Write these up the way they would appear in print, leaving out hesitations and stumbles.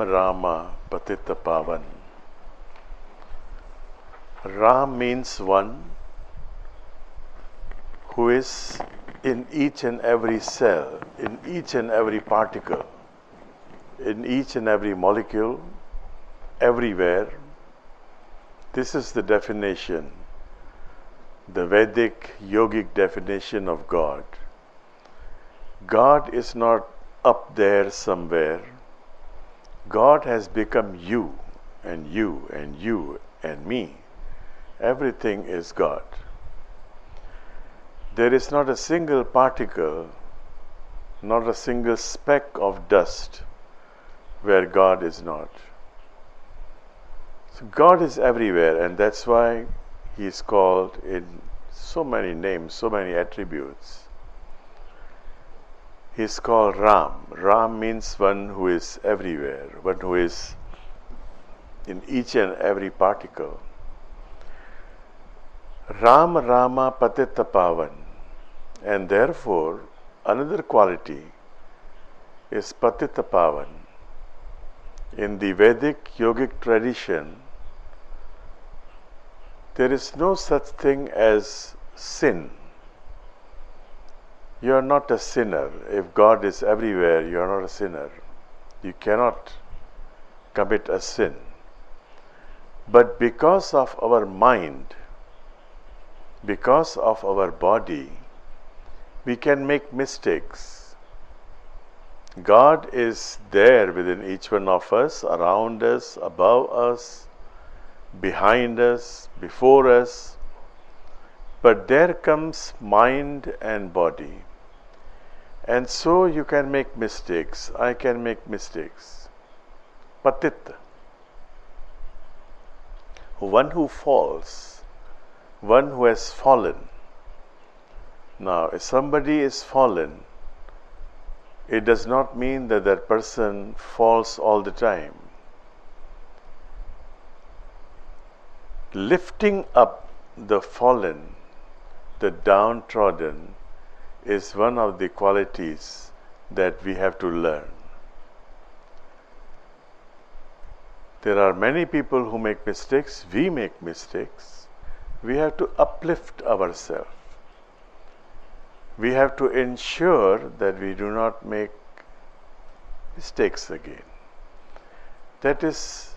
Rama Patita Pavan. Ram means one who is in each and every cell, in each and every particle, in each and every molecule, everywhere. This is the definition, the Vedic yogic definition of God. God is not up there somewhere. God has become you and you and you and me. Everything is God. There is not a single particle, not a single speck of dust where God is not. So God is everywhere, and that's why He is called in so many names, so many attributes. He is called Ram. Ram means one who is everywhere, one who is in each and every particle. Ram Rama Patita Pavan. And therefore, another quality is Patita Pavan. In the Vedic yogic tradition, there is no such thing as sin. You are not a sinner. If God is everywhere, you are not a sinner. You cannot commit a sin. But because of our mind, because of our body, we can make mistakes. God is there within each one of us, around us, above us, behind us, before us. But there comes mind and body. And so you can make mistakes. I can make mistakes. Patit. One who falls. One who has fallen. Now, if somebody is fallen, it does not mean that that person falls all the time. Lifting up the fallen, the downtrodden, is one of the qualities that we have to learn. There are many people who make mistakes. We make mistakes. We have to uplift ourselves. We have to ensure that we do not make mistakes again. That is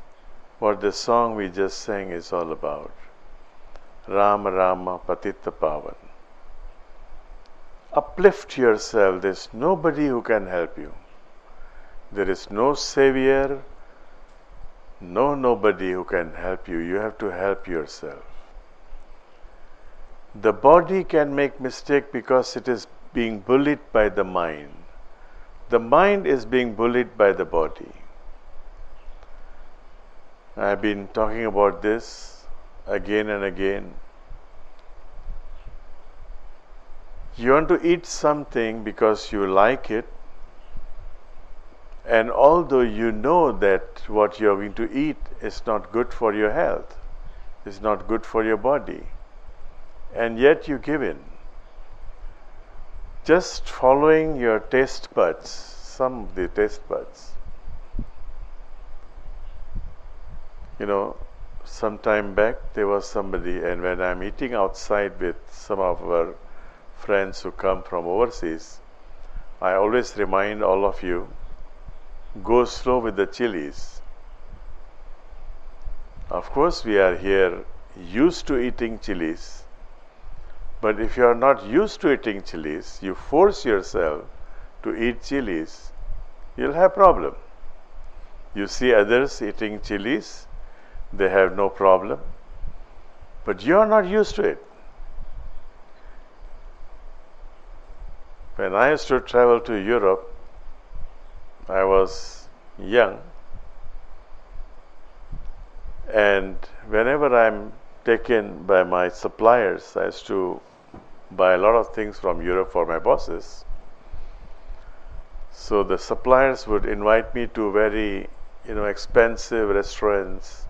what the song we just sang is all about. Rama Rama Patita Pavan. Uplift yourself. There is nobody who can help you. There is no savior, nobody who can help you. You have to help yourself. The body can make mistake because it is being bullied by the mind. The mind is being bullied by the body. I have been talking about this again and again. You want to eat something because you like it, and although you know that what you are going to eat is not good for your health, is not good for your body, and yet you give in. Just following your taste buds, some of the taste buds. You know, some time back there was somebody, and when I'm eating outside with some of our friends who come from overseas, I always remind all of you, go slow with the chilies. Of course, we are here used to eating chilies, but if you are not used to eating chilies, you force yourself to eat chilies, you'll have problem. You see others eating chilies, they have no problem, but you are not used to it. When I used to travel to Europe, I was young, and whenever I'm taken by my suppliers, I used to buy a lot of things from Europe for my bosses. So the suppliers would invite me to very, expensive restaurants,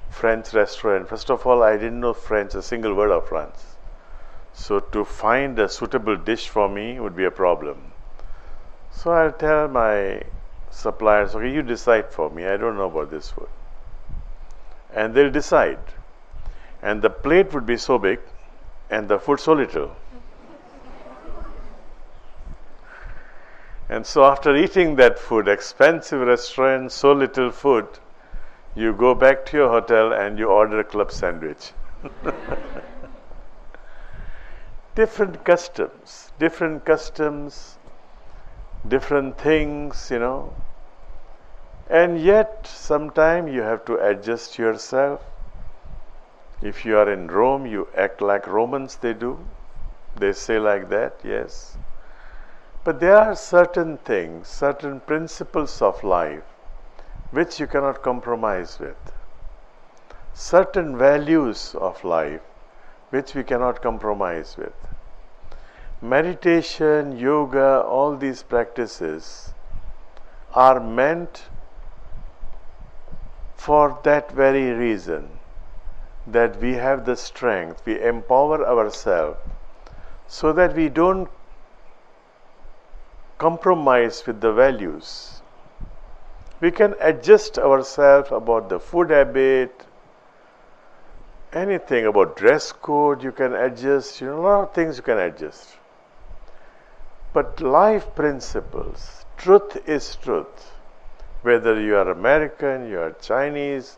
French restaurant. First of all, I didn't know French, a single word of French. So to find a suitable dish for me would be a problem. So I'll tell my suppliers, okay, you decide for me, I don't know about this food. And they'll decide. And the plate would be so big and the food so little. And so after eating that food, expensive restaurant, so little food, you go back to your hotel and you order a club sandwich. Different customs, different things, And yet, sometimes you have to adjust yourself. If you are in Rome, you act like Romans, they do. They say like that, yes. But there are certain things, certain principles of life which you cannot compromise with. Certain values of life which we cannot compromise with. Meditation, yoga, all these practices are meant for that very reason, that we have the strength, we empower ourselves so that we don't compromise with the values. We can adjust ourselves about the food habit, anything about dress code you can adjust, a lot of things you can adjust. But life principles, truth is truth. Whether you are American, you are Chinese,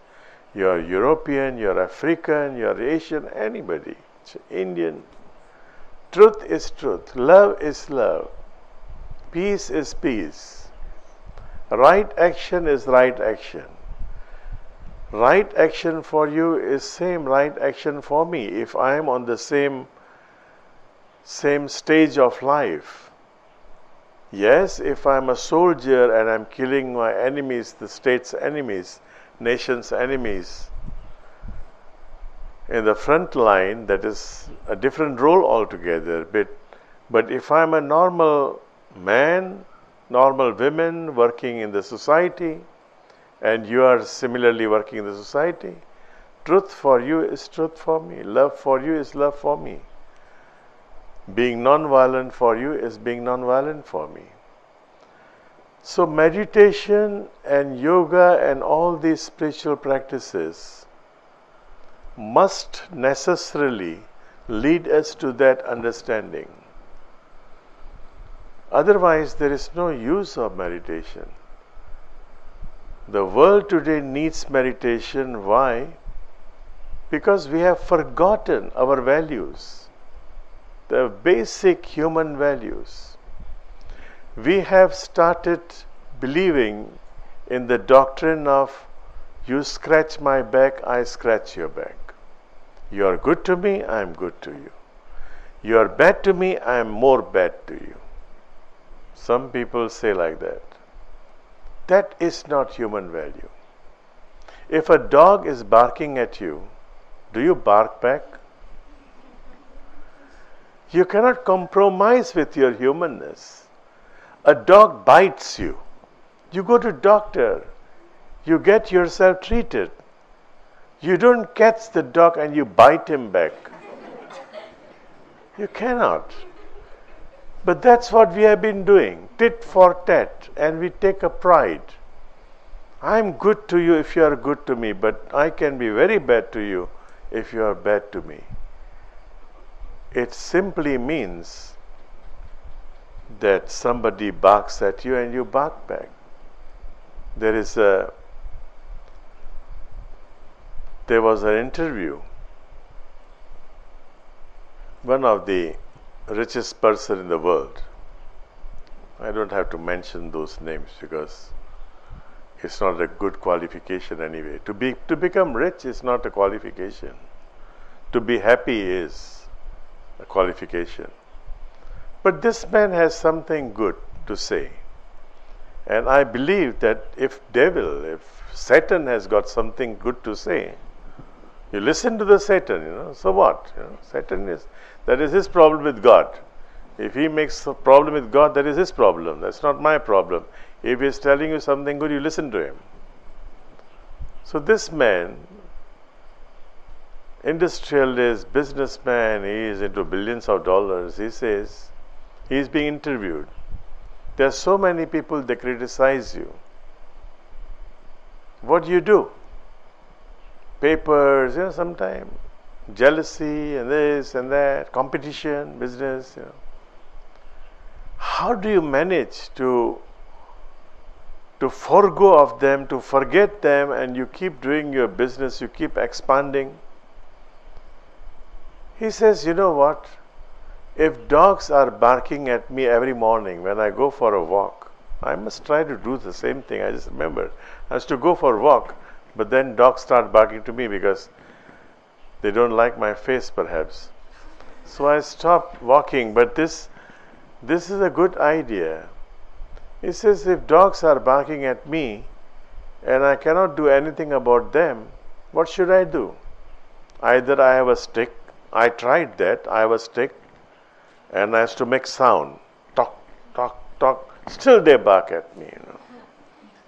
you are European, you are African, you are Asian, anybody, Indian. Truth is truth. Love is love. Peace is peace. Right action is right action. Right action for you is same right action for me if I am on the same stage of life. Yes, if I am a soldier and I am killing my enemies, the state's enemies, nation's enemies, in the front line, that is a different role altogether. But if I am a normal man, normal women working in the society, and you are similarly working in the society, truth for you is truth for me. Love for you is love for me. Being non-violent for you is being non-violent for me. So meditation and yoga and all these spiritual practices must necessarily lead us to that understanding. Otherwise, there is no use of meditation. The world today needs meditation. Why? Because we have forgotten our values, the basic human values. We have started believing in the doctrine of you scratch my back, I scratch your back. You are good to me, I am good to you. You are bad to me, I am more bad to you. Some people say like that. That is not human value. If a dog is barking at you, do you bark back? You cannot compromise with your humanness. A dog bites you. You go to doctor. You get yourself treated. You don't catch the dog and you bite him back. You cannot. But that's what we have been doing, tit for tat, and we take a pride. I'm good to you if you are good to me, but I can be very bad to you if you are bad to me. It simply means that somebody barks at you and you bark back. There was an interview. One of the richest person in the world. I don't have to mention those names because it's not a good qualification anyway. To become rich is not a qualification. To be happy is a qualification. But this man has something good to say. And I believe that if Satan has got something good to say, you listen to the Satan, so what? That is his problem with God. If he makes a problem with God, that is his problem. That's not my problem. If he is telling you something good, you listen to him. So this man, industrialist, businessman, he is into billions of dollars. He says, he is being interviewed. There are so many people, they criticize you. what do? Papers, sometimes jealousy and this and that, competition, business, How do you manage to forego of them, to forget them, and you keep doing your business, you keep expanding? He says, you know what? If dogs are barking at me every morning when I go for a walk, I must try to do the same thing. I just remembered. I was to go for a walk, but then dogs start barking to me because they don't like my face perhaps. So I stopped walking, but this is a good idea. He says, if dogs are barking at me and I cannot do anything about them, what should I do? Either I have a stick. I tried that. I have a stick and I have to make sound. Talk, talk, talk. Still they bark at me.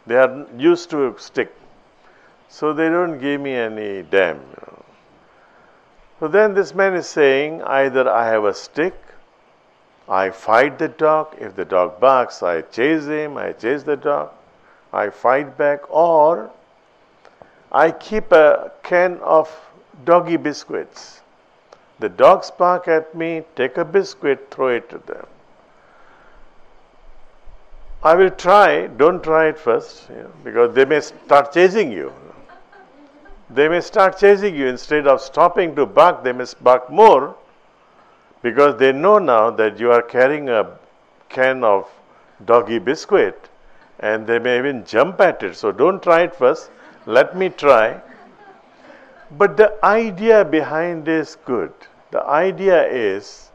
They are used to a stick. So they don't give me any damn. So then this man is saying, either I have a stick, I fight the dog. If the dog barks, I chase him, I chase the dog, I fight back, or I keep a can of doggy biscuits. The dogs bark at me, take a biscuit, throw it to them. I will try, don't try it first, because they may start chasing you. They may start chasing you. Instead of stopping to bark, they may bark more, because they know now that you are carrying a can of doggy biscuit and they may even jump at it. So don't try it first. Let me try. But the idea behind is good. The idea is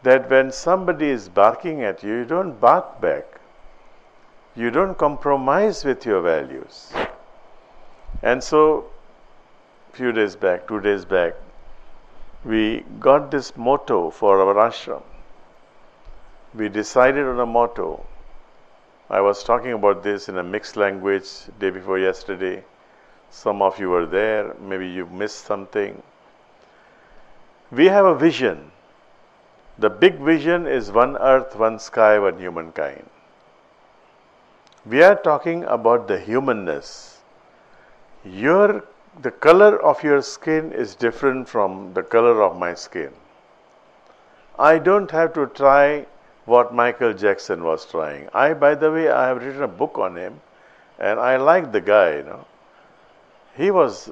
that when somebody is barking at you, you don't bark back. You don't compromise with your values. And so, few days back, 2 days back, we got this motto for our ashram. We decided on a motto. I was talking about this in a mixed language day before yesterday. Some of you were there. Maybe you missed something. We have a vision. The big vision is one earth, one sky, one humankind. We are talking about the humanness. The color of your skin is different from the color of my skin. I don't have to try what Michael Jackson was trying. By the way, I have written a book on him, and I like the guy, He was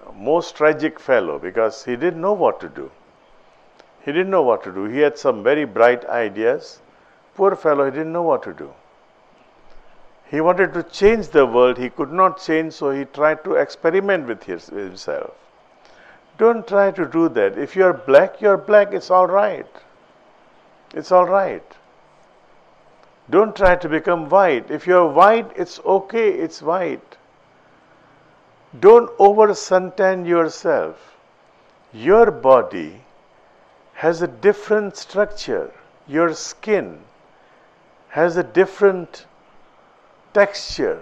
a most tragic fellow because he didn't know what to do. He had some very bright ideas. Poor fellow, he didn't know what to do. He wanted to change the world. He could not change, so he tried to experiment with himself. Don't try to do that. If you're black, it's all right. It's all right. Don't try to become white. If you're white, it's okay, it's white. Don't over suntan yourself. Your body has a different structure. Your skin has a different texture.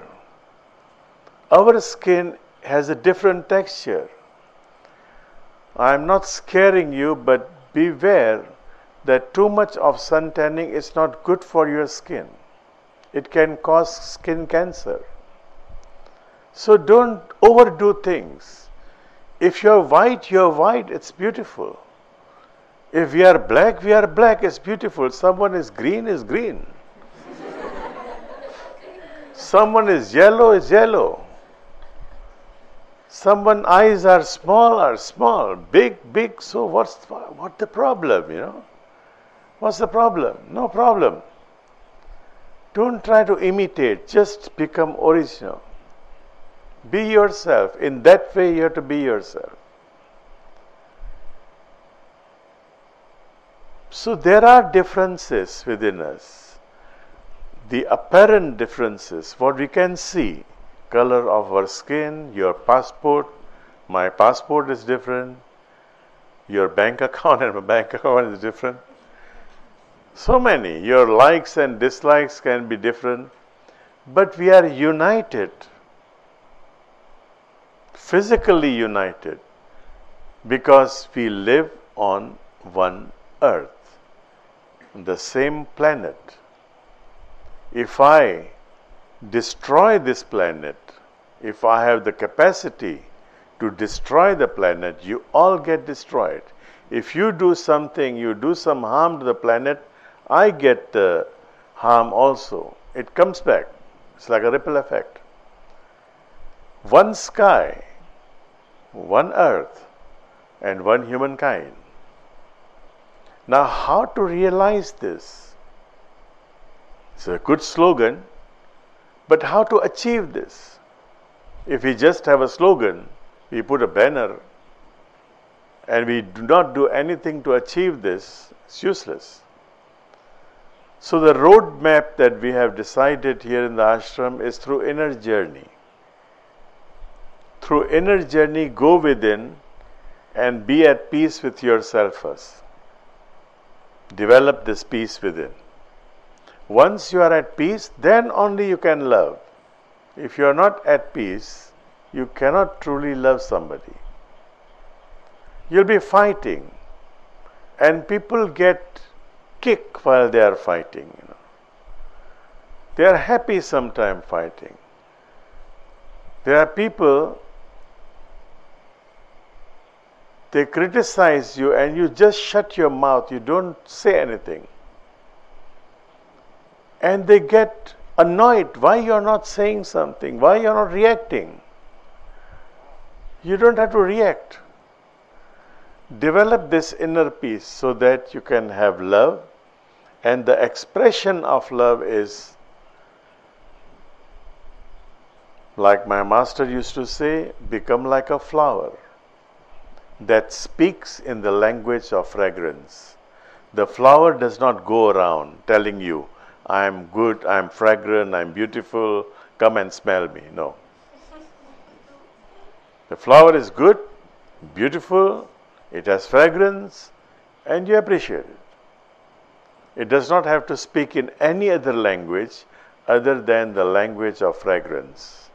Our skin has a different texture. I am not scaring you, but beware that too much of sun tanning is not good for your skin. It can cause skin cancer. So don't overdo things. If you're white, it's beautiful. If we are black, it's beautiful. Someone is green. Someone is yellow. Someone eyes are small. Big. So what's the problem, What's the problem? No problem. Don't try to imitate. Just become original. Be yourself. In that way, you have to be yourself. So there are differences within us. The apparent differences, what we can see, color of our skin, your passport, my passport is different, your bank account and my bank account is different. So many, your likes and dislikes can be different, but we are united, physically united, because we live on one earth, the same planet. If I destroy this planet, if I have the capacity to destroy the planet, you all get destroyed. If you do something, you do some harm to the planet, I get harm also. It comes back. It's like a ripple effect. One sky, one earth, and one humankind. Now, how to realize this? It's a good slogan, but how to achieve this? If we just have a slogan, we put a banner, and we do not do anything to achieve this, it's useless. So the road map that we have decided here in the ashram is through inner journey. Through inner journey, go within and be at peace with yourself first. Develop this peace within. Once you are at peace, then only you can love. If you are not at peace, you cannot truly love somebody. You'll be fighting, and people get kicked while they are fighting. They are happy sometimes fighting. There are people, they criticize you and you just shut your mouth, you don't say anything. And they get annoyed, why you are not saying something, why you are not reacting. You don't have to react. Develop this inner peace so that you can have love, and the expression of love is, like my master used to say, become like a flower that speaks in the language of fragrance. The flower does not go around telling you, I am good, I am fragrant, I am beautiful, come and smell me. No. The flower is good, beautiful, it has fragrance, and you appreciate it. It does not have to speak in any other language other than the language of fragrance.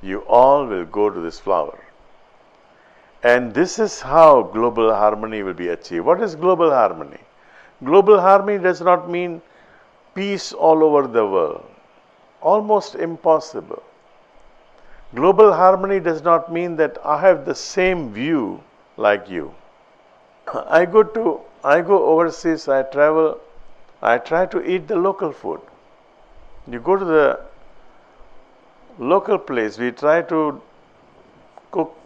You all will go to this flower. And this is how global harmony will be achieved. What is global harmony? Global harmony does not mean peace all over the world. Almost impossible. Global harmony does not mean that I have the same view like you. I go overseas, I travel, I try to eat the local food. You go to the local place, we try to cook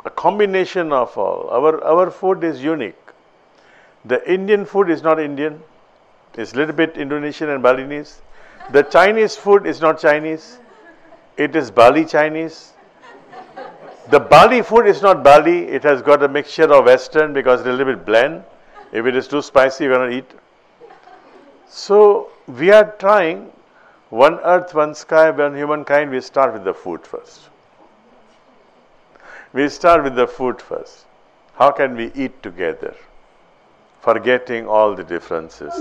a combination of all. Our food is unique. The Indian food is not Indian. It's a little bit Indonesian and Balinese. The Chinese food is not Chinese. It is Bali Chinese. The Bali food is not Bali. It has got a mixture of Western because it's a little bit bland. If it is too spicy, we cannot eat. So we are trying one earth, one sky, one humankind. We start with the food first. We start with the food first. How can we eat together, forgetting all the differences?